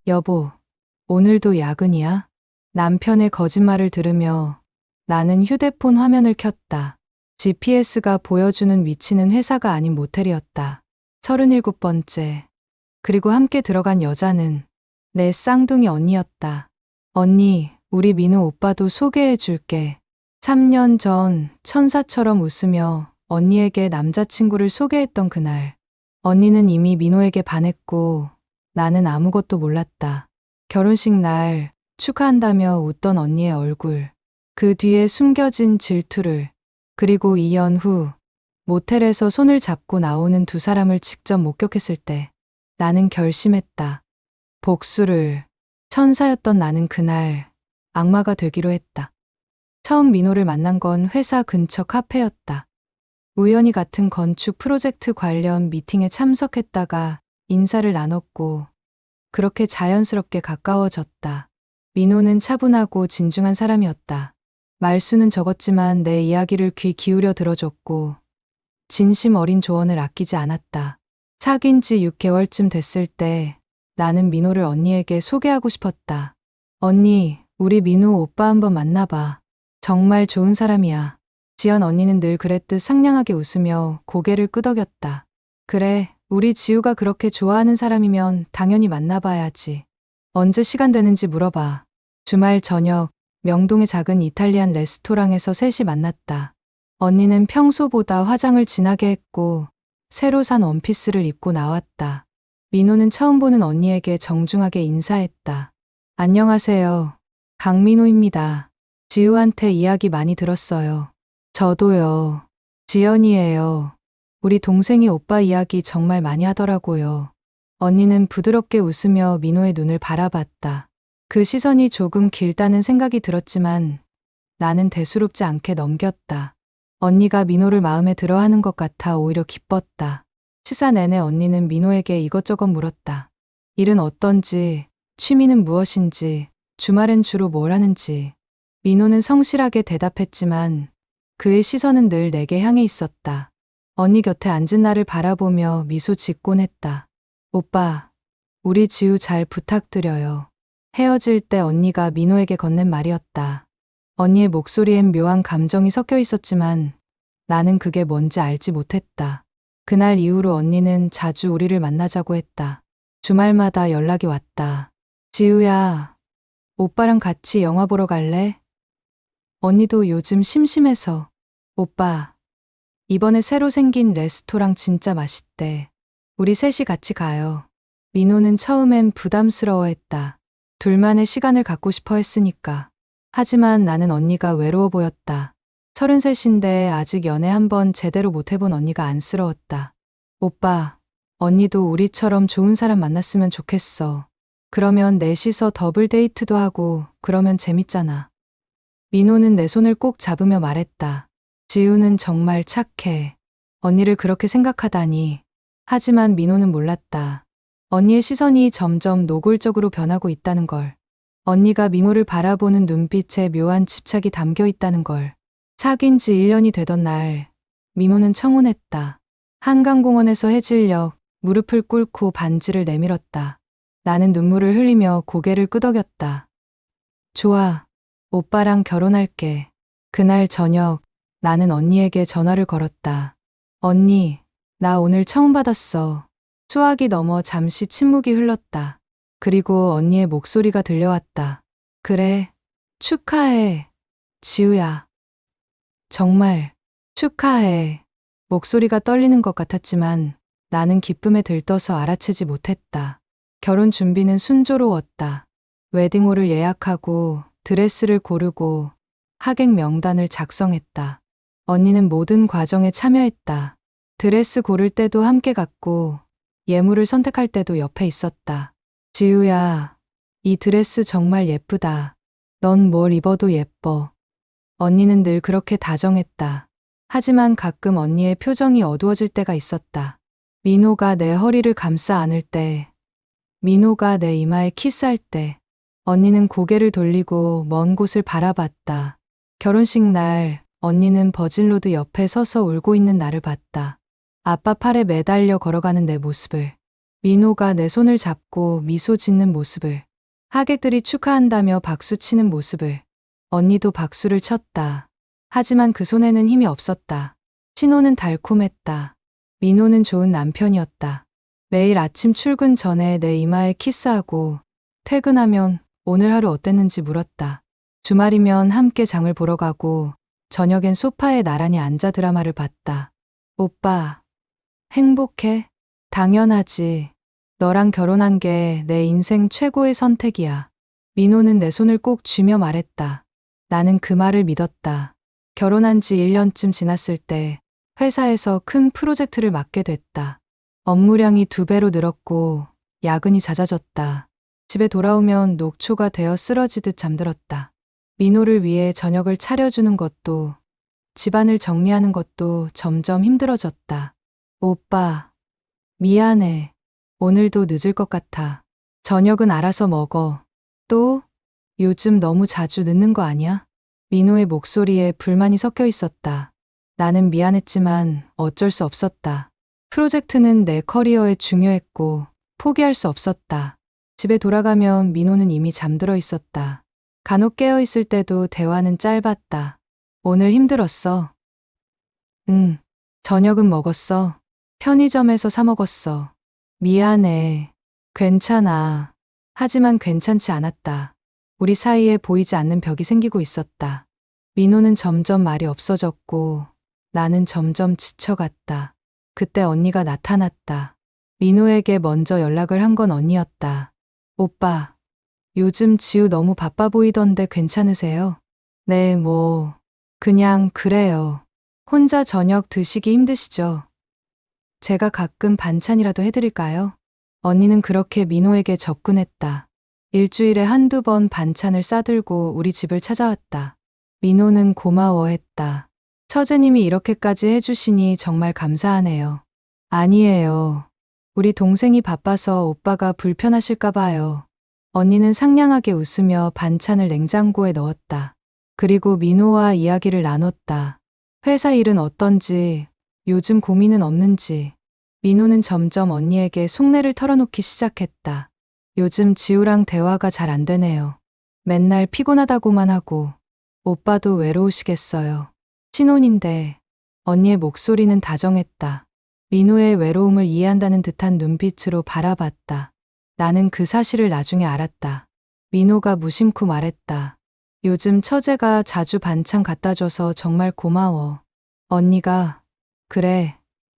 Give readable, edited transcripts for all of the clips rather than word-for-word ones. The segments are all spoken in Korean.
여보, 오늘도 야근이야? 남편의 거짓말을 들으며 나는 휴대폰 화면을 켰다. GPS가 보여주는 위치는 회사가 아닌 모텔이었다. 37번째. 그리고 함께 들어간 여자는 내 쌍둥이 언니였다. 언니, 우리 민호 오빠도 소개해 줄게. 3년 전 천사처럼 웃으며 언니에게 남자친구를 소개했던 그날. 언니는 이미 민호에게 반했고 나는 아무것도 몰랐다. 결혼식 날 축하한다며 웃던 언니의 얼굴. 그 뒤에 숨겨진 질투를. 그리고 2년 후 모텔에서 손을 잡고 나오는 두 사람을 직접 목격했을 때 나는 결심했다. 복수를. 천사였던 나는 그날 악마가 되기로 했다. 처음 민호를 만난 건 회사 근처 카페였다. 우연히 같은 건축 프로젝트 관련 미팅에 참석했다가 인사를 나눴고 그렇게 자연스럽게 가까워졌다. 민호는 차분하고 진중한 사람이었다. 말수는 적었지만 내 이야기를 귀 기울여 들어줬고 진심 어린 조언을 아끼지 않았다. 사귄 지 6개월쯤 됐을 때 나는 민호를 언니에게 소개하고 싶었다. 언니, 우리 민호 오빠 한번 만나봐. 정말 좋은 사람이야. 지연 언니는 늘 그랬듯 상냥하게 웃으며 고개를 끄덕였다. 그래, 우리 지우가 그렇게 좋아하는 사람이면 당연히 만나봐야지. 언제 시간 되는지 물어봐. 주말 저녁 명동의 작은 이탈리안 레스토랑에서 셋이 만났다. 언니는 평소보다 화장을 진하게 했고 새로 산 원피스를 입고 나왔다. 민호는 처음 보는 언니에게 정중하게 인사했다. 안녕하세요. 강민호입니다. 지우한테 이야기 많이 들었어요. 저도요. 지연이에요. 우리 동생이 오빠 이야기 정말 많이 하더라고요. 언니는 부드럽게 웃으며 민호의 눈을 바라봤다. 그 시선이 조금 길다는 생각이 들었지만 나는 대수롭지 않게 넘겼다. 언니가 민호를 마음에 들어 하는 것 같아 오히려 기뻤다. 식사 내내 언니는 민호에게 이것저것 물었다. 일은 어떤지, 취미는 무엇인지, 주말엔 주로 뭘 하는지. 민호는 성실하게 대답했지만 그의 시선은 늘 내게 향해 있었다. 언니 곁에 앉은 나를 바라보며 미소 짓곤 했다. 오빠, 우리 지우 잘 부탁드려요. 헤어질 때 언니가 민호에게 건넨 말이었다. 언니의 목소리엔 묘한 감정이 섞여 있었지만 나는 그게 뭔지 알지 못했다. 그날 이후로 언니는 자주 우리를 만나자고 했다. 주말마다 연락이 왔다. 지우야, 오빠랑 같이 영화 보러 갈래? 언니도 요즘 심심해서. 오빠, 이번에 새로 생긴 레스토랑 진짜 맛있대. 우리 셋이 같이 가요. 민호는 처음엔 부담스러워했다. 둘만의 시간을 갖고 싶어 했으니까. 하지만 나는 언니가 외로워 보였다. 33인데 아직 연애 한번 제대로 못 해본 언니가 안쓰러웠다. 오빠, 언니도 우리처럼 좋은 사람 만났으면 좋겠어. 그러면 넷이서 더블 데이트도 하고 그러면 재밌잖아. 민호는 내 손을 꼭 잡으며 말했다. 지우는 정말 착해. 언니를 그렇게 생각하다니. 하지만 민호는 몰랐다. 언니의 시선이 점점 노골적으로 변하고 있다는 걸. 언니가 민호를 바라보는 눈빛에 묘한 집착이 담겨 있다는 걸. 사귄 지 1년이 되던 날, 민호는 청혼했다. 한강공원에서 해질녘 무릎을 꿇고 반지를 내밀었다. 나는 눈물을 흘리며 고개를 끄덕였다. 좋아, 오빠랑 결혼할게. 그날 저녁 나는 언니에게 전화를 걸었다. 언니, 나 오늘 처음 받았어. 수화기 넘어 잠시 침묵이 흘렀다. 그리고 언니의 목소리가 들려왔다. 그래, 축하해. 지우야. 정말 축하해. 목소리가 떨리는 것 같았지만 나는 기쁨에 들떠서 알아채지 못했다. 결혼 준비는 순조로웠다. 웨딩홀을 예약하고 드레스를 고르고 하객 명단을 작성했다. 언니는 모든 과정에 참여했다. 드레스 고를 때도 함께 갔고 예물을 선택할 때도 옆에 있었다. 지우야, 이 드레스 정말 예쁘다. 넌 뭘 입어도 예뻐. 언니는 늘 그렇게 다정했다. 하지만 가끔 언니의 표정이 어두워질 때가 있었다. 민호가 내 허리를 감싸 안을 때, 민호가 내 이마에 키스할 때, 언니는 고개를 돌리고 먼 곳을 바라봤다. 결혼식 날 언니는 버진로드 옆에 서서 울고 있는 나를 봤다. 아빠 팔에 매달려 걸어가는 내 모습을. 민호가 내 손을 잡고 미소 짓는 모습을, 하객들이 축하한다며 박수치는 모습을, 언니도 박수를 쳤다. 하지만 그 손에는 힘이 없었다. 신호는 달콤했다. 민호는 좋은 남편이었다. 매일 아침 출근 전에 내 이마에 키스하고 퇴근하면 오늘 하루 어땠는지 물었다. 주말이면 함께 장을 보러 가고 저녁엔 소파에 나란히 앉아 드라마를 봤다. 오빠, 행복해? 당연하지. 너랑 결혼한 게 내 인생 최고의 선택이야. 민호는 내 손을 꼭 쥐며 말했다. 나는 그 말을 믿었다. 결혼한 지 1년쯤 지났을 때 회사에서 큰 프로젝트를 맡게 됐다. 업무량이 2배로 늘었고 야근이 잦아졌다. 집에 돌아오면 녹초가 되어 쓰러지듯 잠들었다. 민호를 위해 저녁을 차려주는 것도, 집안을 정리하는 것도 점점 힘들어졌다. 오빠, 미안해. 오늘도 늦을 것 같아. 저녁은 알아서 먹어. 또? 요즘 너무 자주 늦는 거 아니야? 민호의 목소리에 불만이 섞여 있었다. 나는 미안했지만 어쩔 수 없었다. 프로젝트는 내 커리어에 중요했고 포기할 수 없었다. 집에 돌아가면 민호는 이미 잠들어 있었다. 간혹 깨어 있을 때도 대화는 짧았다. 오늘 힘들었어. 응. 저녁은 먹었어. 편의점에서 사 먹었어. 미안해. 괜찮아. 하지만 괜찮지 않았다. 우리 사이에 보이지 않는 벽이 생기고 있었다. 민호는 점점 말이 없어졌고 나는 점점 지쳐갔다. 그때 언니가 나타났다. 민호에게 먼저 연락을 한 건 언니였다. 오빠, 요즘 지우 너무 바빠 보이던데 괜찮으세요? 네, 그냥 그래요. 혼자 저녁 드시기 힘드시죠? 제가 가끔 반찬이라도 해드릴까요? 언니는 그렇게 민호에게 접근했다. 일주일에 1~2번 반찬을 싸들고 우리 집을 찾아왔다. 민호는 고마워했다. 처제님이 이렇게까지 해주시니 정말 감사하네요. 아니에요. 우리 동생이 바빠서 오빠가 불편하실까 봐요. 언니는 상냥하게 웃으며 반찬을 냉장고에 넣었다. 그리고 민호와 이야기를 나눴다. 회사 일은 어떤지, 요즘 고민은 없는지. 민호는 점점 언니에게 속내를 털어놓기 시작했다. 요즘 지우랑 대화가 잘 안 되네요. 맨날 피곤하다고만 하고. 오빠도 외로우시겠어요. 신혼인데. 언니의 목소리는 다정했다. 민호의 외로움을 이해한다는 듯한 눈빛으로 바라봤다. 나는 그 사실을 나중에 알았다. 민호가 무심코 말했다. 요즘 처제가 자주 반찬 갖다 줘서 정말 고마워. 언니가, 그래.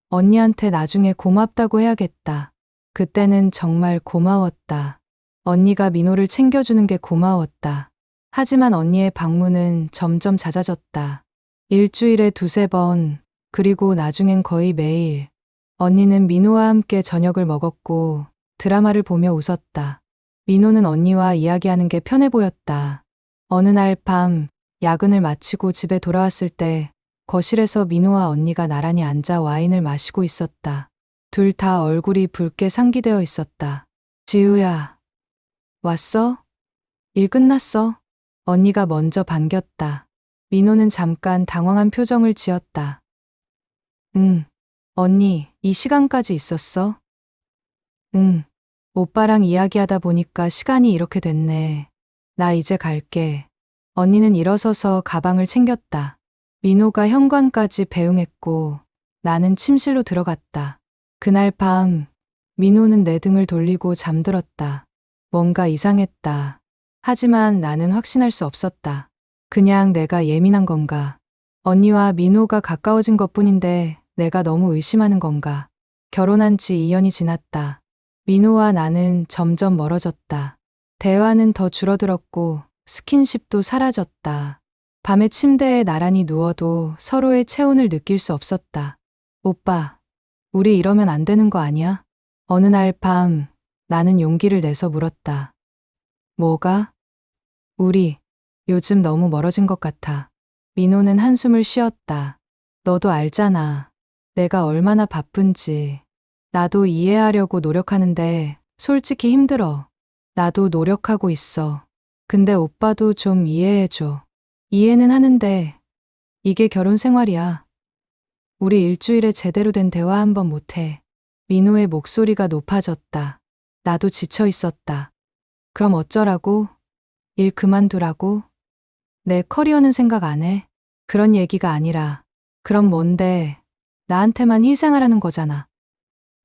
언니한테 나중에 고맙다고 해야겠다. 그때는 정말 고마웠다. 언니가 민호를 챙겨주는 게 고마웠다. 하지만 언니의 방문은 점점 잦아졌다. 일주일에 2~3번, 그리고 나중엔 거의 매일. 언니는 민호와 함께 저녁을 먹었고 드라마를 보며 웃었다. 민호는 언니와 이야기하는 게 편해 보였다. 어느 날 밤, 야근을 마치고 집에 돌아왔을 때 거실에서 민호와 언니가 나란히 앉아 와인을 마시고 있었다. 둘 다 얼굴이 붉게 상기되어 있었다. 지우야, 왔어? 일 끝났어? 언니가 먼저 반겼다. 민호는 잠깐 당황한 표정을 지었다. 응. 언니, 이 시간까지 있었어? 응. 오빠랑 이야기하다 보니까 시간이 이렇게 됐네. 나 이제 갈게. 언니는 일어서서 가방을 챙겼다. 민호가 현관까지 배웅했고 나는 침실로 들어갔다. 그날 밤 민호는 내 등을 돌리고 잠들었다. 뭔가 이상했다. 하지만 나는 확신할 수 없었다. 그냥 내가 예민한 건가? 언니와 민호가 가까워진 것뿐인데 내가 너무 의심하는 건가? 결혼한 지 2년이 지났다. 민호와 나는 점점 멀어졌다. 대화는 더 줄어들었고 스킨십도 사라졌다. 밤에 침대에 나란히 누워도 서로의 체온을 느낄 수 없었다. 오빠, 우리 이러면 안 되는 거 아니야? 어느 날 밤 나는 용기를 내서 물었다. 뭐가? 우리 요즘 너무 멀어진 것 같아. 민호는 한숨을 쉬었다. 너도 알잖아. 내가 얼마나 바쁜지. 나도 이해하려고 노력하는데 솔직히 힘들어. 나도 노력하고 있어. 근데 오빠도 좀 이해해줘. 이해는 하는데 이게 결혼 생활이야. 우리 일주일에 제대로 된 대화 한번 못해. 민호의 목소리가 높아졌다. 나도 지쳐 있었다. 그럼 어쩌라고? 일 그만두라고? 내 커리어는 생각 안 해? 그런 얘기가 아니라, 그럼 뭔데? 나한테만 희생하라는 거잖아.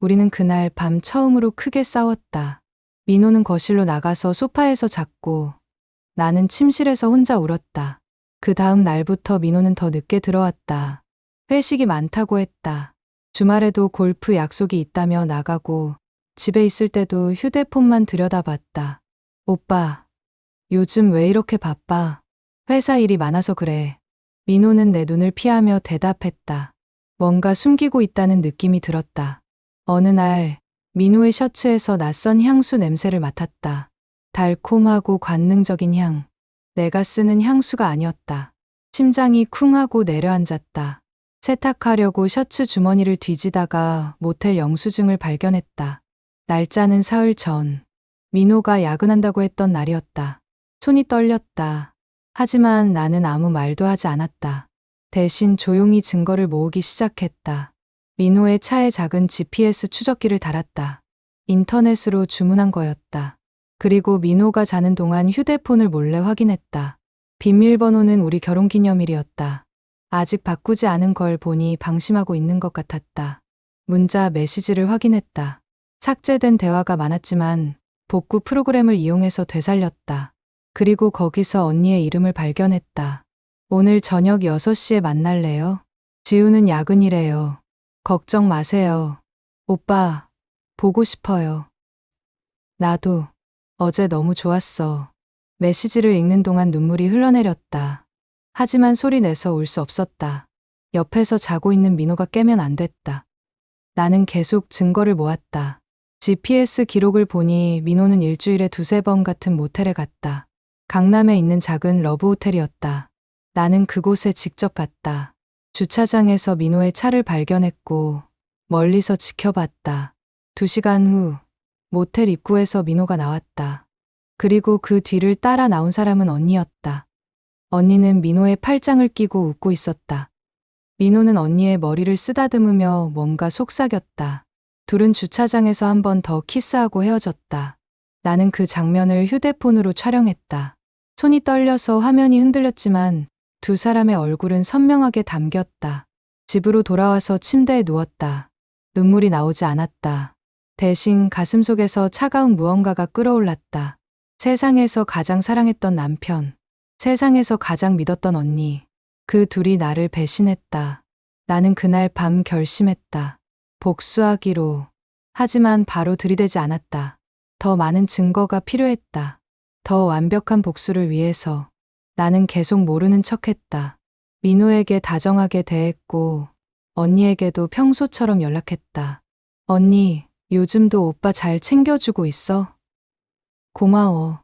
우리는 그날 밤 처음으로 크게 싸웠다. 민호는 거실로 나가서 소파에서 잤고, 나는 침실에서 혼자 울었다. 그 다음 날부터 민호는 더 늦게 들어왔다. 회식이 많다고 했다. 주말에도 골프 약속이 있다며 나가고, 집에 있을 때도 휴대폰만 들여다봤다. 오빠, 요즘 왜 이렇게 바빠? 회사 일이 많아서 그래. 민호는 내 눈을 피하며 대답했다. 뭔가 숨기고 있다는 느낌이 들었다. 어느 날, 민호의 셔츠에서 낯선 향수 냄새를 맡았다. 달콤하고 관능적인 향. 내가 쓰는 향수가 아니었다. 심장이 쿵 하고 내려앉았다. 세탁하려고 셔츠 주머니를 뒤지다가 모텔 영수증을 발견했다. 날짜는 사흘 전. 민호가 야근한다고 했던 날이었다. 손이 떨렸다. 하지만 나는 아무 말도 하지 않았다. 대신 조용히 증거를 모으기 시작했다. 민호의 차에 작은 GPS 추적기를 달았다. 인터넷으로 주문한 거였다. 그리고 민호가 자는 동안 휴대폰을 몰래 확인했다. 비밀번호는 우리 결혼기념일이었다. 아직 바꾸지 않은 걸 보니 방심하고 있는 것 같았다. 문자 메시지를 확인했다. 삭제된 대화가 많았지만 복구 프로그램을 이용해서 되살렸다. 그리고 거기서 언니의 이름을 발견했다. 오늘 저녁 6시에 만날래요? 지우는 야근이래요. 걱정 마세요. 오빠, 보고 싶어요. 나도. 어제 너무 좋았어. 메시지를 읽는 동안 눈물이 흘러내렸다. 하지만 소리 내서 울 수 없었다. 옆에서 자고 있는 민호가 깨면 안 됐다. 나는 계속 증거를 모았다. GPS 기록을 보니 민호는 일주일에 2~3번 같은 모텔에 갔다. 강남에 있는 작은 러브 호텔이었다. 나는 그곳에 직접 갔다. 주차장에서 민호의 차를 발견했고 멀리서 지켜봤다. 2시간 후 모텔 입구에서 민호가 나왔다. 그리고 그 뒤를 따라 나온 사람은 언니였다. 언니는 민호의 팔짱을 끼고 웃고 있었다. 민호는 언니의 머리를 쓰다듬으며 뭔가 속삭였다. 둘은 주차장에서 한 번 더 키스하고 헤어졌다. 나는 그 장면을 휴대폰으로 촬영했다. 손이 떨려서 화면이 흔들렸지만 두 사람의 얼굴은 선명하게 담겼다. 집으로 돌아와서 침대에 누웠다. 눈물이 나오지 않았다. 대신 가슴속에서 차가운 무언가가 끓어올랐다. 세상에서 가장 사랑했던 남편, 세상에서 가장 믿었던 언니, 그 둘이 나를 배신했다. 나는 그날 밤 결심했다. 복수하기로. 하지만 바로 들이대지 않았다. 더 많은 증거가 필요했다. 더 완벽한 복수를 위해서 나는 계속 모르는 척했다. 민호에게 다정하게 대했고 언니에게도 평소처럼 연락했다. 언니, 요즘도 오빠 잘 챙겨주고 있어? 고마워.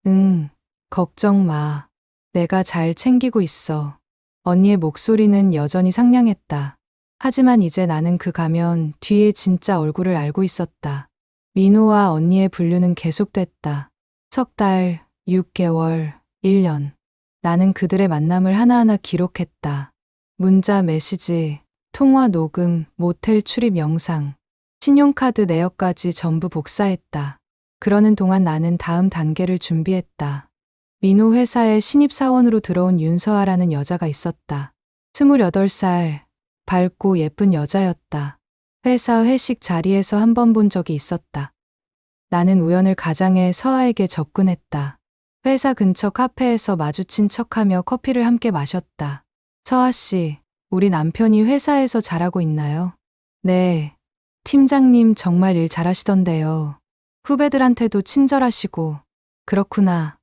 응, 걱정 마. 내가 잘 챙기고 있어. 언니의 목소리는 여전히 상냥했다. 하지만 이제 나는 그 가면 뒤에 진짜 얼굴을 알고 있었다. 민호와 언니의 분류는 계속됐다. 석 달, 6개월, 1년. 나는 그들의 만남을 하나하나 기록했다. 문자, 메시지, 통화 녹음, 모텔 출입 영상, 신용카드 내역까지 전부 복사했다. 그러는 동안 나는 다음 단계를 준비했다. 민호 회사에 신입사원으로 들어온 윤서아라는 여자가 있었다. 28살, 밝고 예쁜 여자였다. 회사 회식 자리에서 한 번 본 적이 있었다. 나는 우연을 가장해 서아에게 접근했다. 회사 근처 카페에서 마주친 척하며 커피를 함께 마셨다. 서아 씨, 우리 남편이 회사에서 잘하고 있나요? 네. 팀장님 정말 일 잘하시던데요. 후배들한테도 친절하시고. 그렇구나.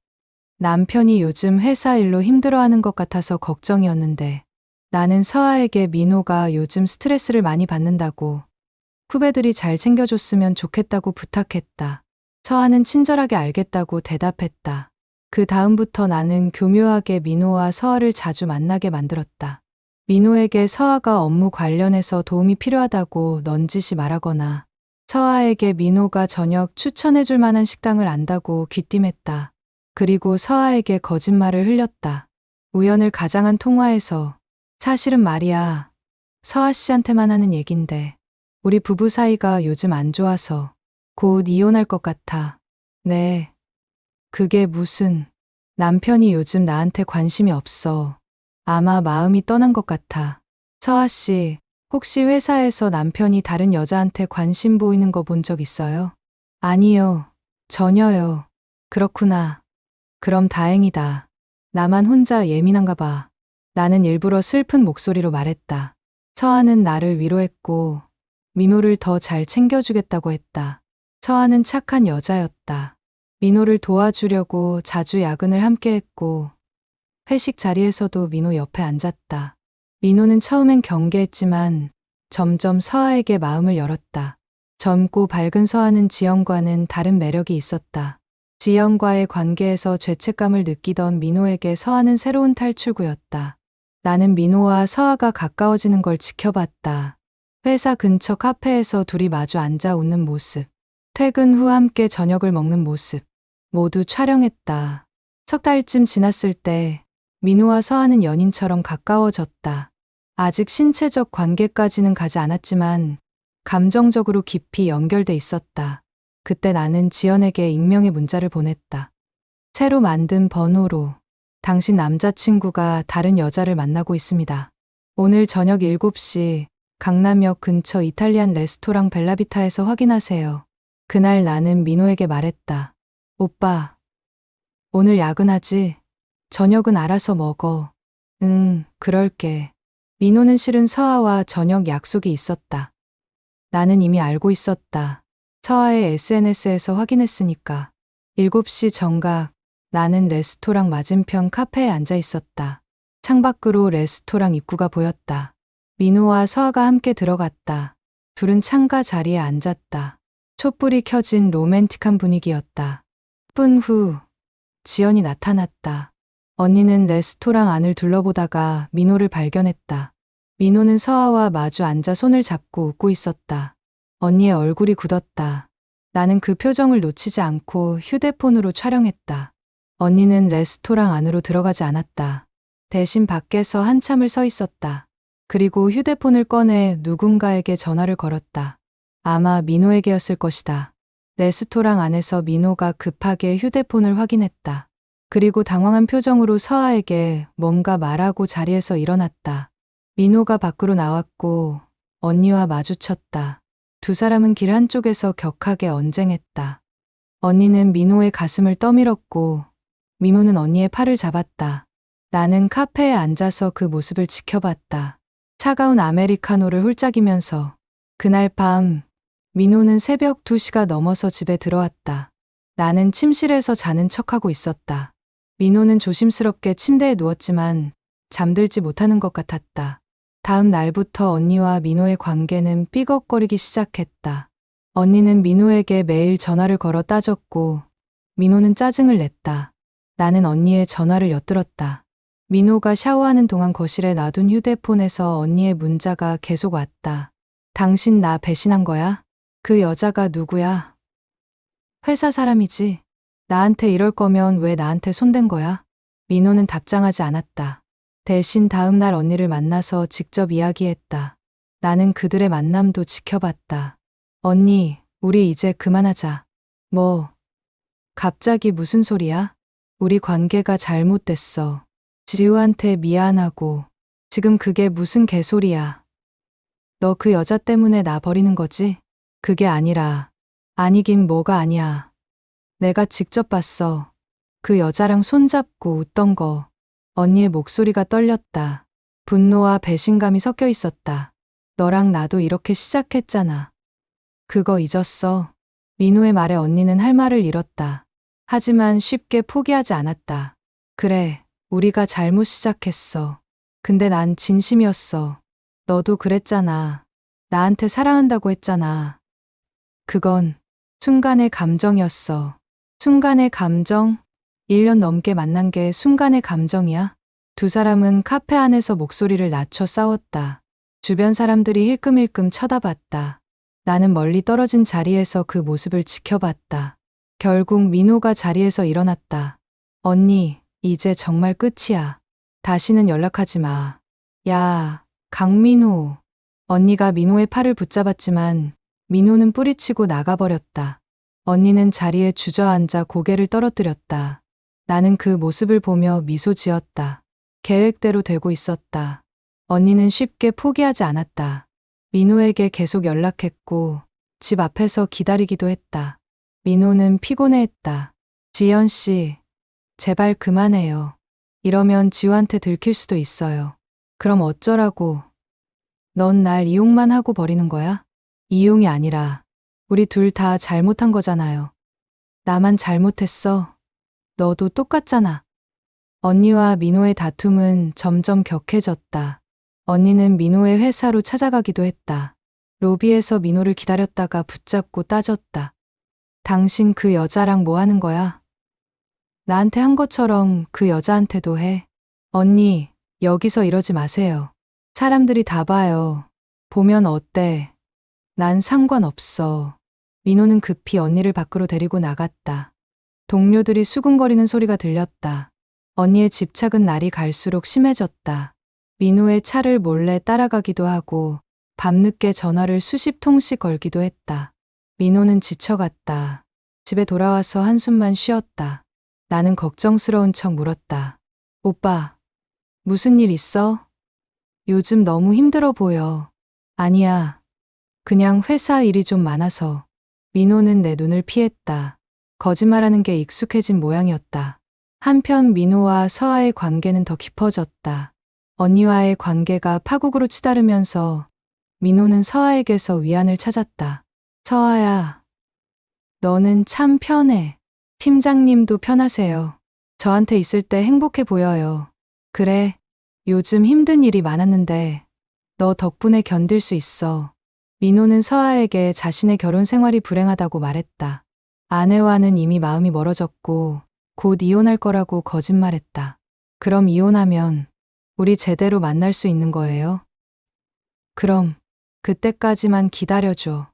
남편이 요즘 회사 일로 힘들어하는 것 같아서 걱정이었는데 나는 서아에게 민호가 요즘 스트레스를 많이 받는다고 후배들이 잘 챙겨줬으면 좋겠다고 부탁했다. 서아는 친절하게 알겠다고 대답했다. 그 다음부터 나는 교묘하게 민호와 서아를 자주 만나게 만들었다. 민호에게 서아가 업무 관련해서 도움이 필요하다고 넌지시 말하거나 서아에게 민호가 저녁 추천해줄 만한 식당을 안다고 귀띔했다. 그리고 서아에게 거짓말을 흘렸다. 우연을 가장한 통화에서 사실은 말이야. 서아 씨한테만 하는 얘긴데 우리 부부 사이가 요즘 안 좋아서 곧 이혼할 것 같아. 네. 그게 무슨, 남편이 요즘 나한테 관심이 없어. 아마 마음이 떠난 것 같아. 서아 씨, 혹시 회사에서 남편이 다른 여자한테 관심 보이는 거 본 적 있어요? 아니요. 전혀요. 그렇구나. 그럼 다행이다. 나만 혼자 예민한가 봐. 나는 일부러 슬픈 목소리로 말했다. 서아는 나를 위로했고, 민호를 더 잘 챙겨주겠다고 했다. 서아는 착한 여자였다. 민호를 도와주려고 자주 야근을 함께 했고, 회식 자리에서도 민호 옆에 앉았다. 민호는 처음엔 경계했지만 점점 서아에게 마음을 열었다. 젊고 밝은 서아는 지영과는 다른 매력이 있었다. 지영과의 관계에서 죄책감을 느끼던 민호에게 서아는 새로운 탈출구였다. 나는 민호와 서아가 가까워지는 걸 지켜봤다. 회사 근처 카페에서 둘이 마주 앉아 웃는 모습, 퇴근 후 함께 저녁을 먹는 모습, 모두 촬영했다. 석 달쯤 지났을 때 민호와 서아는 연인처럼 가까워졌다. 아직 신체적 관계까지는 가지 않았지만 감정적으로 깊이 연결돼 있었다. 그때 나는 지연에게 익명의 문자를 보냈다. 새로 만든 번호로 당신 남자친구가 다른 여자를 만나고 있습니다. 오늘 저녁 7시 강남역 근처 이탈리안 레스토랑 벨라비타에서 확인하세요. 그날 나는 민호에게 말했다. 오빠, 오늘 야근하지? 저녁은 알아서 먹어. 응, 그럴게. 민호는 실은 서아와 저녁 약속이 있었다. 나는 이미 알고 있었다. 서아의 SNS에서 확인했으니까. 7시 정각, 나는 레스토랑 맞은편 카페에 앉아 있었다. 창밖으로 레스토랑 입구가 보였다. 민호와 서아가 함께 들어갔다. 둘은 창가 자리에 앉았다. 촛불이 켜진 로맨틱한 분위기였다. 10분 후, 지연이 나타났다. 언니는 레스토랑 안을 둘러보다가 민호를 발견했다. 민호는 서아와 마주 앉아 손을 잡고 웃고 있었다. 언니의 얼굴이 굳었다. 나는 그 표정을 놓치지 않고 휴대폰으로 촬영했다. 언니는 레스토랑 안으로 들어가지 않았다. 대신 밖에서 한참을 서 있었다. 그리고 휴대폰을 꺼내 누군가에게 전화를 걸었다. 아마 민호에게였을 것이다. 레스토랑 안에서 민호가 급하게 휴대폰을 확인했다. 그리고 당황한 표정으로 서아에게 뭔가 말하고 자리에서 일어났다. 민호가 밖으로 나왔고 언니와 마주쳤다. 두 사람은 길 한쪽에서 격하게 언쟁했다. 언니는 민호의 가슴을 떠밀었고 민호는 언니의 팔을 잡았다. 나는 카페에 앉아서 그 모습을 지켜봤다. 차가운 아메리카노를 훌짝이면서 그날 밤 민호는 새벽 2시가 넘어서 집에 들어왔다. 나는 침실에서 자는 척하고 있었다. 민호는 조심스럽게 침대에 누웠지만 잠들지 못하는 것 같았다. 다음 날부터 언니와 민호의 관계는 삐걱거리기 시작했다. 언니는 민호에게 매일 전화를 걸어 따졌고 민호는 짜증을 냈다. 나는 언니의 전화를 엿들었다. 민호가 샤워하는 동안 거실에 놔둔 휴대폰에서 언니의 문자가 계속 왔다. 당신 나 배신한 거야? 그 여자가 누구야? 회사 사람이지. 나한테 이럴 거면 왜 나한테 손댄 거야? 민호는 답장하지 않았다. 대신 다음 날 언니를 만나서 직접 이야기했다. 나는 그들의 만남도 지켜봤다. 언니, 우리 이제 그만하자. 뭐, 갑자기 무슨 소리야? 우리 관계가 잘못됐어. 지우한테 미안하고. 지금 그게 무슨 개소리야. 너 그 여자 때문에 나 버리는 거지? 그게 아니라. 아니긴 뭐가 아니야. 내가 직접 봤어. 그 여자랑 손잡고 웃던 거. 언니의 목소리가 떨렸다. 분노와 배신감이 섞여 있었다. 너랑 나도 이렇게 시작했잖아. 그거 잊었어. 민호의 말에 언니는 할 말을 잃었다. 하지만 쉽게 포기하지 않았다. 그래, 우리가 잘못 시작했어. 근데 난 진심이었어. 너도 그랬잖아. 나한테 사랑한다고 했잖아. 그건 순간의 감정이었어. 순간의 감정? 1년 넘게 만난 게 순간의 감정이야? 두 사람은 카페 안에서 목소리를 낮춰 싸웠다. 주변 사람들이 힐끔힐끔 쳐다봤다. 나는 멀리 떨어진 자리에서 그 모습을 지켜봤다. 결국 민호가 자리에서 일어났다. 언니, 이제 정말 끝이야. 다시는 연락하지 마. 야, 강민호. 언니가 민호의 팔을 붙잡았지만 민호는 뿌리치고 나가버렸다. 언니는 자리에 주저앉아 고개를 떨어뜨렸다. 나는 그 모습을 보며 미소 지었다. 계획대로 되고 있었다. 언니는 쉽게 포기하지 않았다. 민호에게 계속 연락했고 집 앞에서 기다리기도 했다. 민호는 피곤해했다. 지연 씨, 제발 그만해요. 이러면 지우한테 들킬 수도 있어요. 그럼 어쩌라고. 넌 날 이용만 하고 버리는 거야? 이용이 아니라 우리 둘 다 잘못한 거잖아요. 나만 잘못했어. 너도 똑같잖아. 언니와 민호의 다툼은 점점 격해졌다. 언니는 민호의 회사로 찾아가기도 했다. 로비에서 민호를 기다렸다가 붙잡고 따졌다. 당신 그 여자랑 뭐 하는 거야? 나한테 한 것처럼 그 여자한테도 해. 언니, 여기서 이러지 마세요. 사람들이 다 봐요. 보면 어때? 난 상관없어. 민호는 급히 언니를 밖으로 데리고 나갔다. 동료들이 수군거리는 소리가 들렸다. 언니의 집착은 날이 갈수록 심해졌다. 민호의 차를 몰래 따라가기도 하고 밤늦게 전화를 수십 통씩 걸기도 했다. 민호는 지쳐갔다. 집에 돌아와서 한숨만 쉬었다. 나는 걱정스러운 척 물었다. 오빠, 무슨 일 있어? 요즘 너무 힘들어 보여. 아니야. 그냥 회사 일이 좀 많아서. 민호는 내 눈을 피했다. 거짓말하는 게 익숙해진 모양이었다. 한편 민호와 서아의 관계는 더 깊어졌다. 언니와의 관계가 파국으로 치달으면서 민호는 서아에게서 위안을 찾았다. 서아야, 너는 참 편해. 팀장님도 편하세요. 저한테 있을 때 행복해 보여요. 그래, 요즘 힘든 일이 많았는데 너 덕분에 견딜 수 있어. 민호는 서아에게 자신의 결혼 생활이 불행하다고 말했다. 아내와는 이미 마음이 멀어졌고 곧 이혼할 거라고 거짓말했다. 그럼 이혼하면 우리 제대로 만날 수 있는 거예요? 그럼 그때까지만 기다려줘.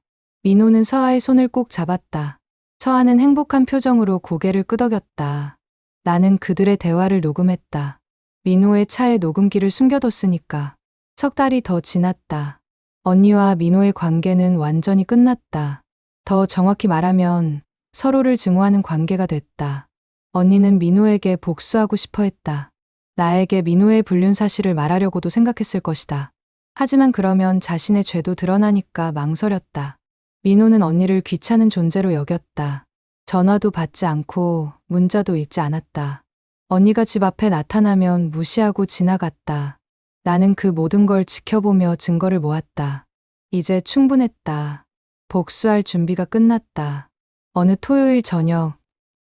민호는 서아의 손을 꼭 잡았다. 서아는 행복한 표정으로 고개를 끄덕였다. 나는 그들의 대화를 녹음했다. 민호의 차에 녹음기를 숨겨뒀으니까. 석 달이 더 지났다. 언니와 민호의 관계는 완전히 끝났다. 더 정확히 말하면 서로를 증오하는 관계가 됐다. 언니는 민호에게 복수하고 싶어 했다. 나에게 민호의 불륜 사실을 말하려고도 생각했을 것이다. 하지만 그러면 자신의 죄도 드러나니까 망설였다. 민호는 언니를 귀찮은 존재로 여겼다. 전화도 받지 않고 문자도 읽지 않았다. 언니가 집 앞에 나타나면 무시하고 지나갔다. 나는 그 모든 걸 지켜보며 증거를 모았다. 이제 충분했다. 복수할 준비가 끝났다. 어느 토요일 저녁,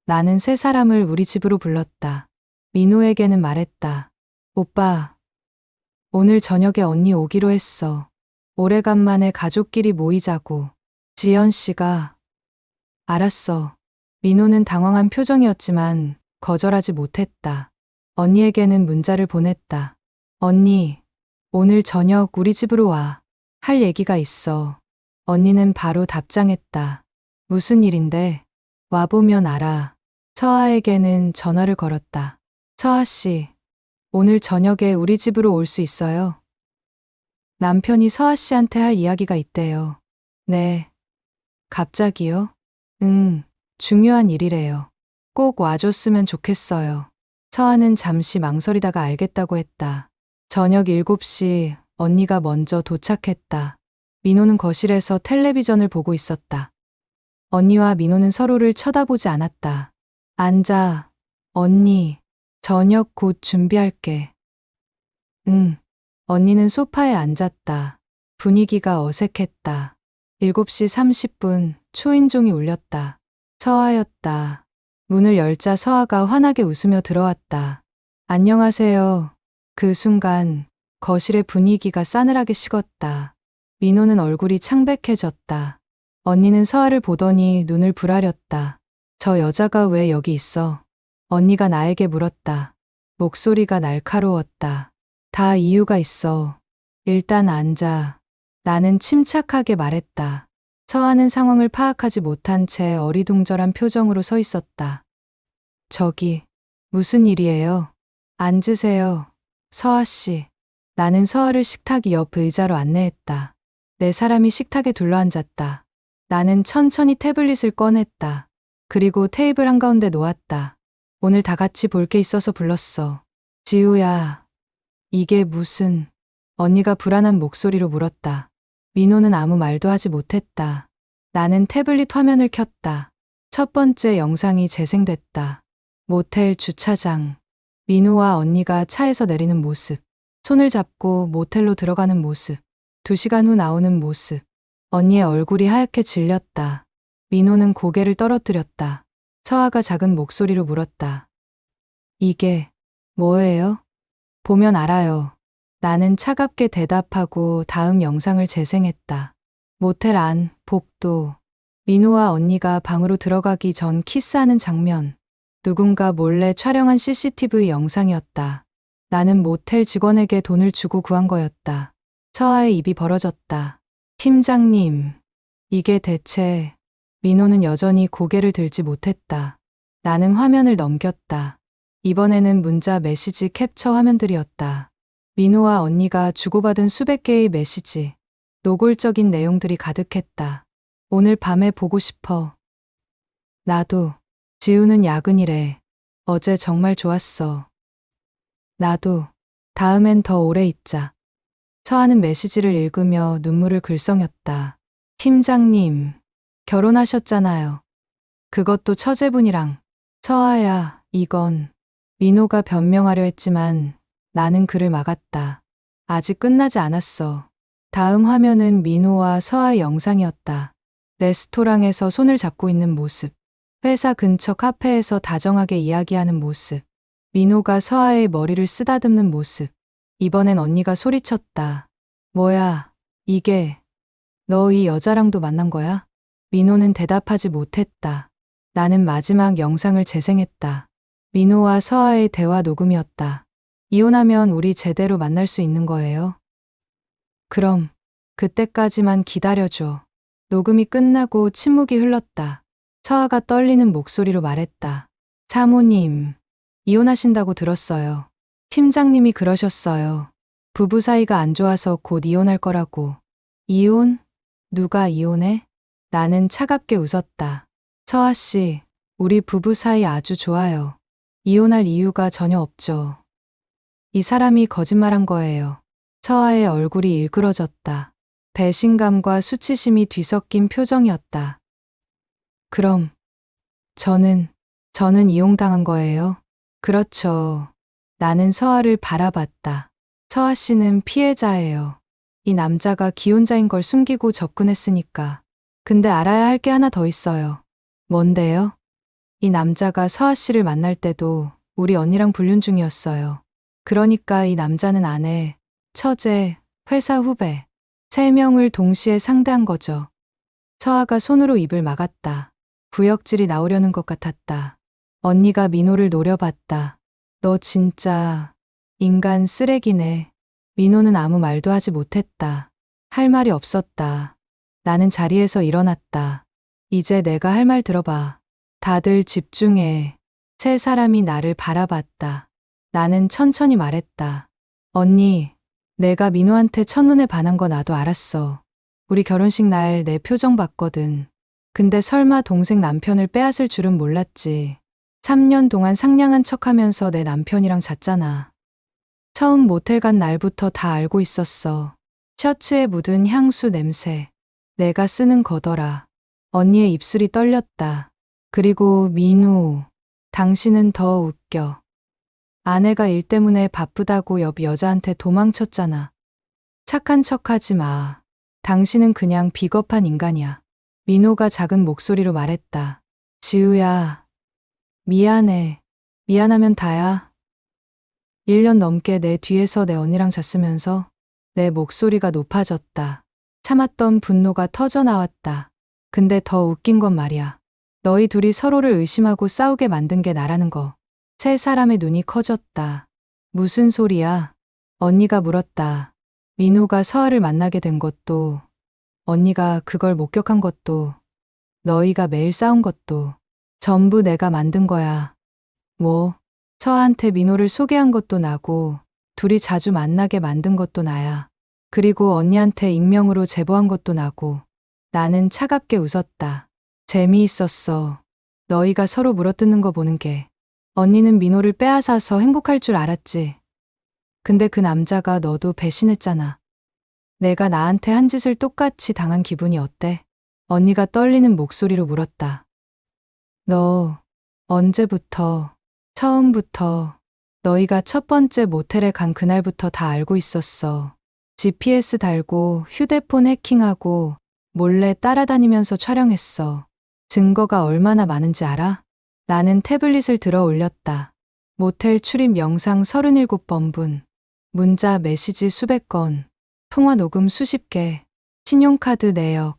나는 세 사람을 우리 집으로 불렀다. 민호에게는 말했다. 오빠, 오늘 저녁에 언니 오기로 했어. 오래간만에 가족끼리 모이자고. 지연 씨가. 알았어. 민호는 당황한 표정이었지만 거절하지 못했다. 언니에게는 문자를 보냈다. 언니, 오늘 저녁 우리 집으로 와. 할 얘기가 있어. 언니는 바로 답장했다. 무슨 일인데? 와보면 알아. 서아에게는 전화를 걸었다. 서아 씨, 오늘 저녁에 우리 집으로 올 수 있어요? 남편이 서아 씨한테 할 이야기가 있대요. 네. 갑자기요? 응, 중요한 일이래요. 꼭 와줬으면 좋겠어요. 서아는 잠시 망설이다가 알겠다고 했다. 저녁 7시 언니가 먼저 도착했다. 민호는 거실에서 텔레비전을 보고 있었다. 언니와 민호는 서로를 쳐다보지 않았다. 앉아, 언니. 저녁 곧 준비할게. 응. 언니는 소파에 앉았다. 분위기가 어색했다. 7시 30분 초인종이 울렸다. 서아였다. 문을 열자 서아가 환하게 웃으며 들어왔다. 안녕하세요. 그 순간 거실의 분위기가 싸늘하게 식었다. 민호는 얼굴이 창백해졌다. 언니는 서아를 보더니 눈을 부라렸다. 저 여자가 왜 여기 있어? 언니가 나에게 물었다. 목소리가 날카로웠다. 다 이유가 있어. 일단 앉아. 나는 침착하게 말했다. 서아는 상황을 파악하지 못한 채 어리둥절한 표정으로 서 있었다. 저기, 무슨 일이에요? 앉으세요. 서아 씨. 나는 서아를 식탁 옆 의자로 안내했다. 네 사람이 식탁에 둘러앉았다. 나는 천천히 태블릿을 꺼냈다. 그리고 테이블 한가운데 놓았다. 오늘 다 같이 볼 게 있어서 불렀어. 지우야, 이게 무슨... 언니가 불안한 목소리로 물었다. 민호는 아무 말도 하지 못했다. 나는 태블릿 화면을 켰다. 첫 번째 영상이 재생됐다. 모텔 주차장. 민호와 언니가 차에서 내리는 모습. 손을 잡고 모텔로 들어가는 모습. 2시간 후 나오는 모습. 언니의 얼굴이 하얗게 질렸다. 민호는 고개를 떨어뜨렸다. 서아가 작은 목소리로 물었다. 이게 뭐예요? 보면 알아요. 나는 차갑게 대답하고 다음 영상을 재생했다. 모텔 안, 복도. 민호와 언니가 방으로 들어가기 전 키스하는 장면. 누군가 몰래 촬영한 CCTV 영상이었다. 나는 모텔 직원에게 돈을 주고 구한 거였다. 서아의 입이 벌어졌다. 팀장님, 이게 대체... 민호는 여전히 고개를 들지 못했다. 나는 화면을 넘겼다. 이번에는 문자 메시지 캡처 화면들이었다. 민호와 언니가 주고받은 수백 개의 메시지. 노골적인 내용들이 가득했다. 오늘 밤에 보고 싶어. 나도. 지우는 야근이래. 어제 정말 좋았어. 나도. 다음엔 더 오래 있자. 서아는 메시지를 읽으며 눈물을 글썽였다. 팀장님, 결혼하셨잖아요. 그것도 처제분이랑. 서아야, 이건... 민호가 변명하려 했지만 나는 그를 막았다. 아직 끝나지 않았어. 다음 화면은 민호와 서아의 영상이었다. 레스토랑에서 손을 잡고 있는 모습. 회사 근처 카페에서 다정하게 이야기하는 모습. 민호가 서아의 머리를 쓰다듬는 모습. 이번엔 언니가 소리쳤다. 뭐야, 이게... 너 이 여자랑도 만난 거야? 민호는 대답하지 못했다. 나는 마지막 영상을 재생했다. 민호와 서아의 대화 녹음이었다. 이혼하면 우리 제대로 만날 수 있는 거예요? 그럼 그때까지만 기다려줘. 녹음이 끝나고 침묵이 흘렀다. 서아가 떨리는 목소리로 말했다. 사모님, 이혼하신다고 들었어요. 팀장님이 그러셨어요. 부부 사이가 안 좋아서 곧 이혼할 거라고. 이혼? 누가 이혼해? 나는 차갑게 웃었다. 서아 씨, 우리 부부 사이 아주 좋아요. 이혼할 이유가 전혀 없죠. 이 사람이 거짓말한 거예요. 서아의 얼굴이 일그러졌다. 배신감과 수치심이 뒤섞인 표정이었다. 그럼 저는 이용당한 거예요? 그렇죠. 나는 서아를 바라봤다. 서아 씨는 피해자예요. 이 남자가 기혼자인 걸 숨기고 접근했으니까. 근데 알아야 할 게 하나 더 있어요. 뭔데요? 이 남자가 서아 씨를 만날 때도 우리 언니랑 불륜 중이었어요. 그러니까 이 남자는 아내, 처제, 회사 후배, 3명을 동시에 상대한 거죠. 서아가 손으로 입을 막았다. 구역질이 나오려는 것 같았다. 언니가 민호를 노려봤다. 너 진짜 인간 쓰레기네. 민호는 아무 말도 하지 못했다. 할 말이 없었다. 나는 자리에서 일어났다. 이제 내가 할 말 들어봐. 다들 집중해. 3사람이 나를 바라봤다. 나는 천천히 말했다. 언니, 내가 민호한테 첫눈에 반한 거 나도 알았어. 우리 결혼식 날 내 표정 봤거든. 근데 설마 동생 남편을 빼앗을 줄은 몰랐지. 3년 동안 상냥한 척하면서 내 남편이랑 잤잖아. 처음 모텔 간 날부터 다 알고 있었어. 셔츠에 묻은 향수 냄새. 내가 쓰는 거더라. 언니의 입술이 떨렸다. 그리고 민호, 당신은 더 웃겨. 아내가 일 때문에 바쁘다고 옆 여자한테 도망쳤잖아. 착한 척하지 마. 당신은 그냥 비겁한 인간이야. 민호가 작은 목소리로 말했다. 지우야, 미안해. 미안하면 다야. 1년 넘게 내 뒤에서 내 언니랑 잤으면서 내 목소리가 높아졌다. 참았던 분노가 터져나왔다. 근데 더 웃긴 건 말이야. 너희 둘이 서로를 의심하고 싸우게 만든 게 나라는 거. 3사람의 눈이 커졌다. 무슨 소리야? 언니가 물었다. 민호가 서아를 만나게 된 것도, 언니가 그걸 목격한 것도, 너희가 매일 싸운 것도 전부 내가 만든 거야. 뭐, 서아한테 민호를 소개한 것도 나고, 둘이 자주 만나게 만든 것도 나야. 그리고 언니한테 익명으로 제보한 것도 나고. 나는 차갑게 웃었다. 재미있었어. 너희가 서로 물어뜯는 거 보는 게. 언니는 민호를 빼앗아서 행복할 줄 알았지. 근데 그 남자가 너도 배신했잖아. 내가 나한테 한 짓을 똑같이 당한 기분이 어때? 언니가 떨리는 목소리로 물었다. 너 언제부터, 처음부터, 너희가 첫 번째 모텔에 간 그날부터 다 알고 있었어. GPS 달고 휴대폰 해킹하고 몰래 따라다니면서 촬영했어. 증거가 얼마나 많은지 알아? 나는 태블릿을 들어 올렸다. 모텔 출입 영상 37번분, 문자 메시지 수백 건, 통화 녹음 수십 개, 신용카드 내역,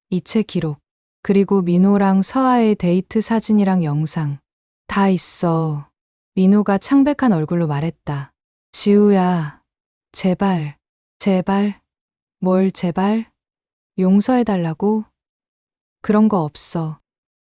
이체 기록, 그리고 민호랑 서아의 데이트 사진이랑 영상. 다 있어. 민호가 창백한 얼굴로 말했다. 지우야, 제발, 제발, 뭘 제발? 용서해달라고? 그런 거 없어.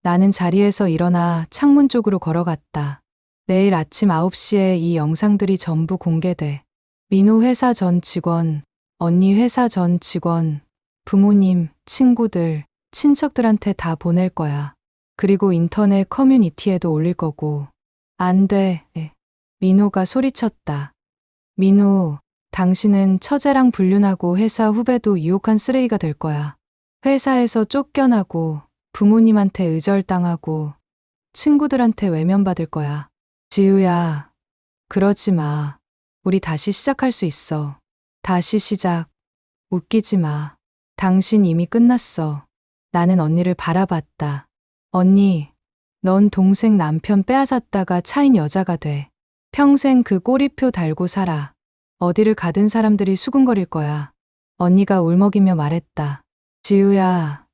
나는 자리에서 일어나 창문 쪽으로 걸어갔다. 내일 아침 9시에 이 영상들이 전부 공개돼. 민호 회사 전 직원, 언니 회사 전 직원, 부모님, 친구들, 친척들한테 다 보낼 거야. 그리고 인터넷 커뮤니티에도 올릴 거고. 안 돼. 민호가 소리쳤다. 민호, 당신은 처제랑 불륜하고 회사 후배도 유혹한 쓰레기가 될 거야. 회사에서 쫓겨나고 부모님한테 의절당하고 친구들한테 외면받을 거야. 지우야, 그러지 마. 우리 다시 시작할 수 있어. 다시 시작. 웃기지 마. 당신 이미 끝났어. 나는 언니를 바라봤다. 언니, 넌 동생 남편 빼앗았다가 차인 여자가 돼. 평생 그 꼬리표 달고 살아. 어디를 가든 사람들이 수군거릴 거야. 언니가 울먹이며 말했다. 지우야,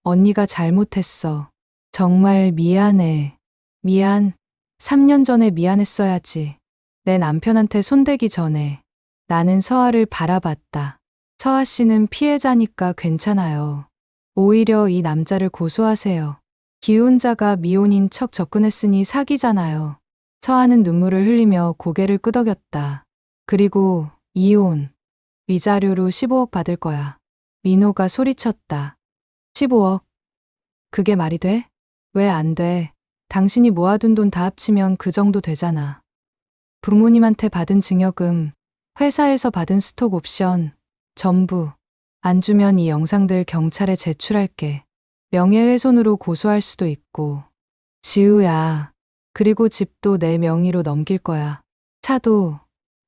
언니가 잘못했어. 정말 미안해. 미안. 3년 전에 미안했어야지. 내 남편한테 손대기 전에. 나는 서아를 바라봤다. 서아 씨는 피해자니까 괜찮아요. 오히려 이 남자를 고소하세요. 기혼자가 미혼인 척 접근했으니 사기잖아요. 서아는 눈물을 흘리며 고개를 끄덕였다. 그리고 이혼. 위자료로 15억 받을 거야. 민호가 소리쳤다. 15억? 그게 말이 돼? 왜 안 돼? 당신이 모아둔 돈 다 합치면 그 정도 되잖아. 부모님한테 받은 증여금, 회사에서 받은 스톡 옵션, 전부. 안 주면 이 영상들 경찰에 제출할게. 명예훼손으로 고소할 수도 있고. 지우야. 그리고 집도 내 명의로 넘길 거야. 차도,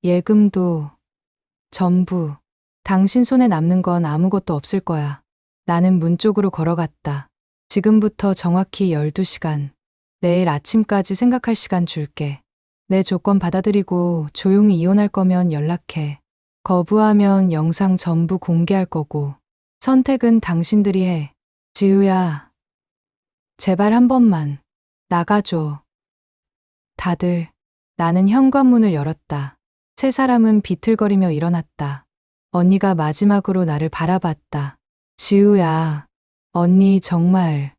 예금도, 전부. 당신 손에 남는 건 아무것도 없을 거야. 나는 문 쪽으로 걸어갔다. 지금부터 정확히 12시간. 내일 아침까지 생각할 시간 줄게. 내 조건 받아들이고 조용히 이혼할 거면 연락해. 거부하면 영상 전부 공개할 거고. 선택은 당신들이 해. 지우야. 제발 한 번만. 나가줘. 다들. 나는 현관문을 열었다. 세 사람은 비틀거리며 일어났다. 언니가 마지막으로 나를 바라봤다. 지우야. 언니 정말.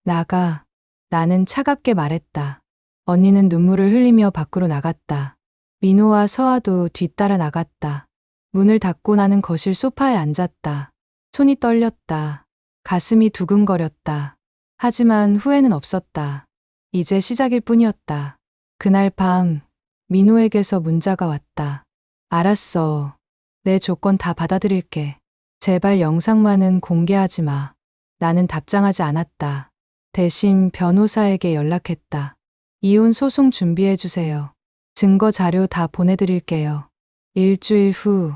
나가. 나는 차갑게 말했다. 언니는 눈물을 흘리며 밖으로 나갔다. 민호와 서아도 뒤따라 나갔다. 문을 닫고 나는 거실 소파에 앉았다. 손이 떨렸다. 가슴이 두근거렸다. 하지만 후회는 없었다. 이제 시작일 뿐이었다. 그날 밤 민호에게서 문자가 왔다. 알았어. 내 조건 다 받아들일게. 제발 영상만은 공개하지 마. 나는 답장하지 않았다. 대신 변호사에게 연락했다. 이혼 소송 준비해 주세요. 증거 자료 다 보내드릴게요. 일주일 후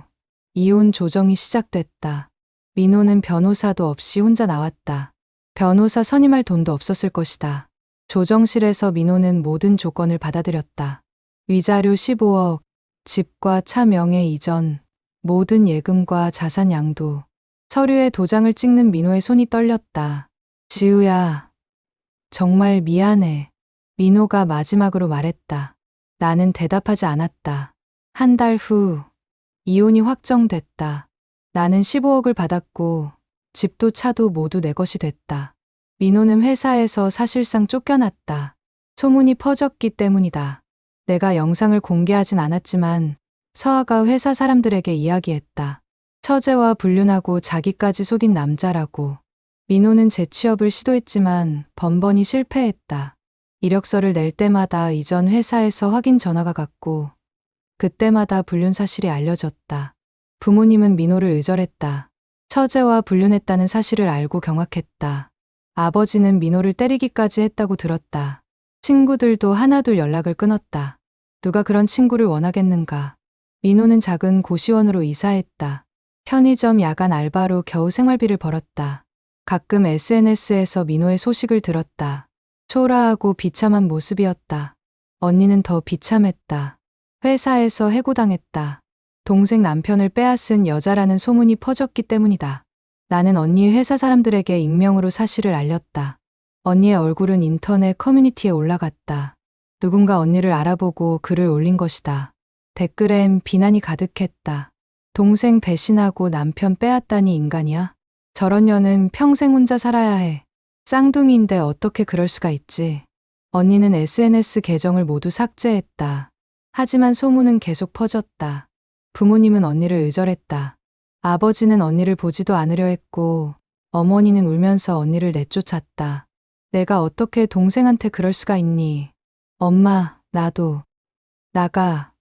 이혼 조정이 시작됐다. 민호는 변호사도 없이 혼자 나왔다. 변호사 선임할 돈도 없었을 것이다. 조정실에서 민호는 모든 조건을 받아들였다. 위자료 15억, 집과 차 명의 이전, 모든 예금과 자산 양도. 서류에 도장을 찍는 민호의 손이 떨렸다. 지우야, 정말 미안해. 민호가 마지막으로 말했다. 나는 대답하지 않았다. 한 달 후, 이혼이 확정됐다. 나는 15억을 받았고, 집도 차도 모두 내 것이 됐다. 민호는 회사에서 사실상 쫓겨났다. 소문이 퍼졌기 때문이다. 내가 영상을 공개하진 않았지만, 서아가 회사 사람들에게 이야기했다. 처제와 불륜하고 자기까지 속인 남자라고. 민호는 재취업을 시도했지만 번번이 실패했다. 이력서를 낼 때마다 이전 회사에서 확인 전화가 갔고 그때마다 불륜 사실이 알려졌다. 부모님은 민호를 의절했다. 처제와 불륜했다는 사실을 알고 경악했다. 아버지는 민호를 때리기까지 했다고 들었다. 친구들도 하나둘 연락을 끊었다. 누가 그런 친구를 원하겠는가. 민호는 작은 고시원으로 이사했다. 편의점 야간 알바로 겨우 생활비를 벌었다. 가끔 SNS에서 민호의 소식을 들었다. 초라하고 비참한 모습이었다. 언니는 더 비참했다. 회사에서 해고당했다. 동생 남편을 빼앗은 여자라는 소문이 퍼졌기 때문이다. 나는 언니 회사 사람들에게 익명으로 사실을 알렸다. 언니의 얼굴은 인터넷 커뮤니티에 올라갔다. 누군가 언니를 알아보고 글을 올린 것이다. 댓글엔 비난이 가득했다. 동생 배신하고 남편 빼앗다니 인간이야? 저런 년은 평생 혼자 살아야 해. 쌍둥이인데 어떻게 그럴 수가 있지? 언니는 SNS 계정을 모두 삭제했다. 하지만 소문은 계속 퍼졌다. 부모님은 언니를 의절했다. 아버지는 언니를 보지도 않으려 했고 어머니는 울면서 언니를 내쫓았다. 내가 어떻게 동생한테 그럴 수가 있니? 엄마, 나도. 나가.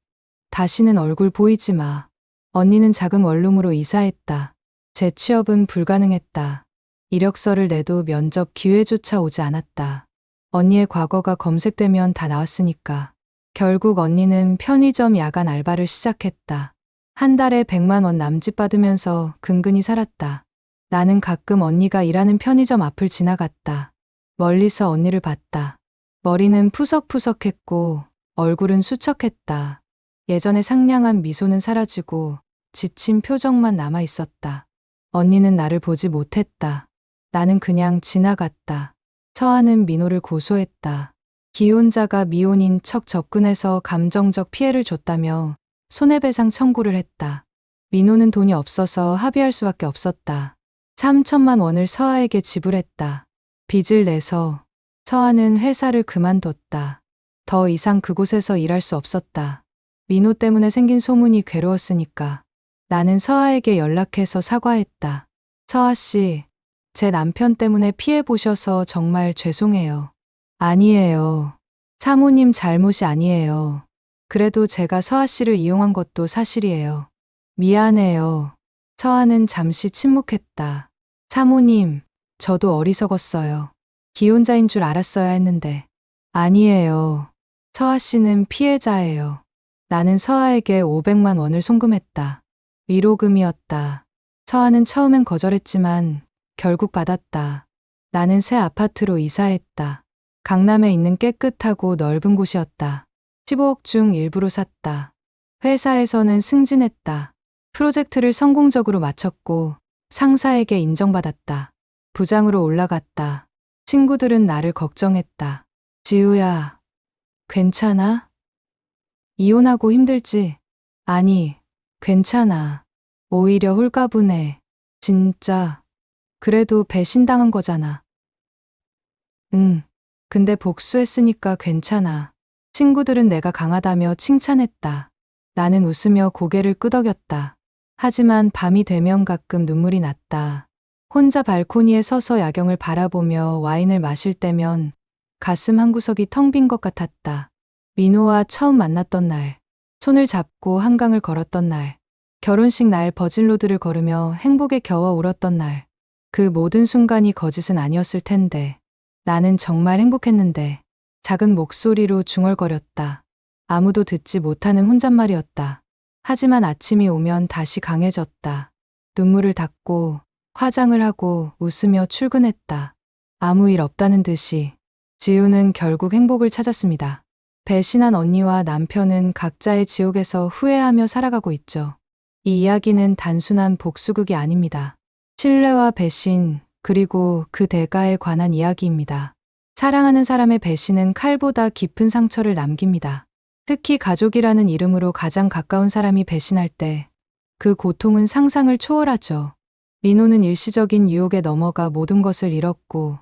다시는 얼굴 보이지 마. 언니는 작은 원룸으로 이사했다. 재취업은 불가능했다. 이력서를 내도 면접 기회조차 오지 않았다. 언니의 과거가 검색되면 다 나왔으니까. 결국 언니는 편의점 야간 알바를 시작했다. 한 달에 100만 원 남짓 받으면서 근근히 살았다. 나는 가끔 언니가 일하는 편의점 앞을 지나갔다. 멀리서 언니를 봤다. 머리는 푸석푸석했고 얼굴은 수척했다. 예전의 상냥한 미소는 사라지고 지친 표정만 남아 있었다. 언니는 나를 보지 못했다. 나는 그냥 지나갔다. 처하는 민호를 고소했다. 기혼자가 미혼인 척 접근해서 감정적 피해를 줬다며 손해배상 청구를 했다. 민호는 돈이 없어서 합의할 수밖에 없었다. 3천만 원을 서아에게 지불했다. 빚을 내서 서아는 회사를 그만뒀다. 더 이상 그곳에서 일할 수 없었다. 민호 때문에 생긴 소문이 괴로웠으니까. 나는 서아에게 연락해서 사과했다. 서아 씨, 제 남편 때문에 피해 보셔서 정말 죄송해요. 아니에요. 사모님 잘못이 아니에요. 그래도 제가 서아 씨를 이용한 것도 사실이에요. 미안해요. 서아는 잠시 침묵했다. 사모님, 저도 어리석었어요. 기혼자인 줄 알았어야 했는데. 아니에요. 서아 씨는 피해자예요. 나는 서아에게 500만 원을 송금했다. 위로금이었다. 서아는 처음엔 거절했지만 결국 받았다. 나는 새 아파트로 이사했다. 강남에 있는 깨끗하고 넓은 곳이었다. 15억 중 일부로 샀다. 회사에서는 승진했다. 프로젝트를 성공적으로 마쳤고 상사에게 인정받았다. 부장으로 올라갔다. 친구들은 나를 걱정했다. 지우야, 괜찮아? 이혼하고 힘들지? 아니, 괜찮아. 오히려 홀가분해. 진짜. 그래도 배신당한 거잖아. 응. 근데 복수했으니까 괜찮아. 친구들은 내가 강하다며 칭찬했다. 나는 웃으며 고개를 끄덕였다. 하지만 밤이 되면 가끔 눈물이 났다. 혼자 발코니에 서서 야경을 바라보며 와인을 마실 때면 가슴 한구석이 텅 빈 것 같았다. 민호와 처음 만났던 날, 손을 잡고 한강을 걸었던 날, 결혼식 날 버진로드를 걸으며 행복에 겨워 울었던 날, 그 모든 순간이 거짓은 아니었을 텐데 나는 정말 행복했는데 작은 목소리로 중얼거렸다. 아무도 듣지 못하는 혼잣말이었다. 하지만 아침이 오면 다시 강해졌다. 눈물을 닦고 화장을 하고 웃으며 출근했다. 아무 일 없다는 듯이. 지우는 결국 행복을 찾았습니다. 배신한 언니와 남편은 각자의 지옥에서 후회하며 살아가고 있죠. 이 이야기는 단순한 복수극이 아닙니다. 신뢰와 배신, 그리고 그 대가에 관한 이야기입니다. 사랑하는 사람의 배신은 칼보다 깊은 상처를 남깁니다. 특히 가족이라는 이름으로 가장 가까운 사람이 배신할 때 그 고통은 상상을 초월하죠. 민호는 일시적인 유혹에 넘어가 모든 것을 잃었고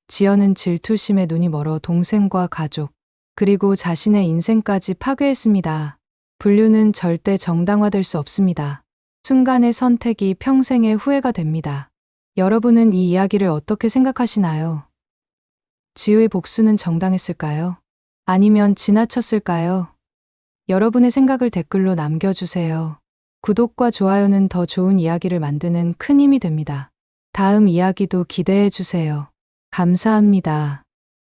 지연은 질투심에 눈이 멀어 동생과 가족, 그리고 자신의 인생까지 파괴했습니다. 불륜은 절대 정당화될 수 없습니다. 순간의 선택이 평생의 후회가 됩니다. 여러분은 이 이야기를 어떻게 생각하시나요? 지우의 복수는 정당했을까요? 아니면 지나쳤을까요? 여러분의 생각을 댓글로 남겨주세요. 구독과 좋아요는 더 좋은 이야기를 만드는 큰 힘이 됩니다. 다음 이야기도 기대해 주세요. 감사합니다.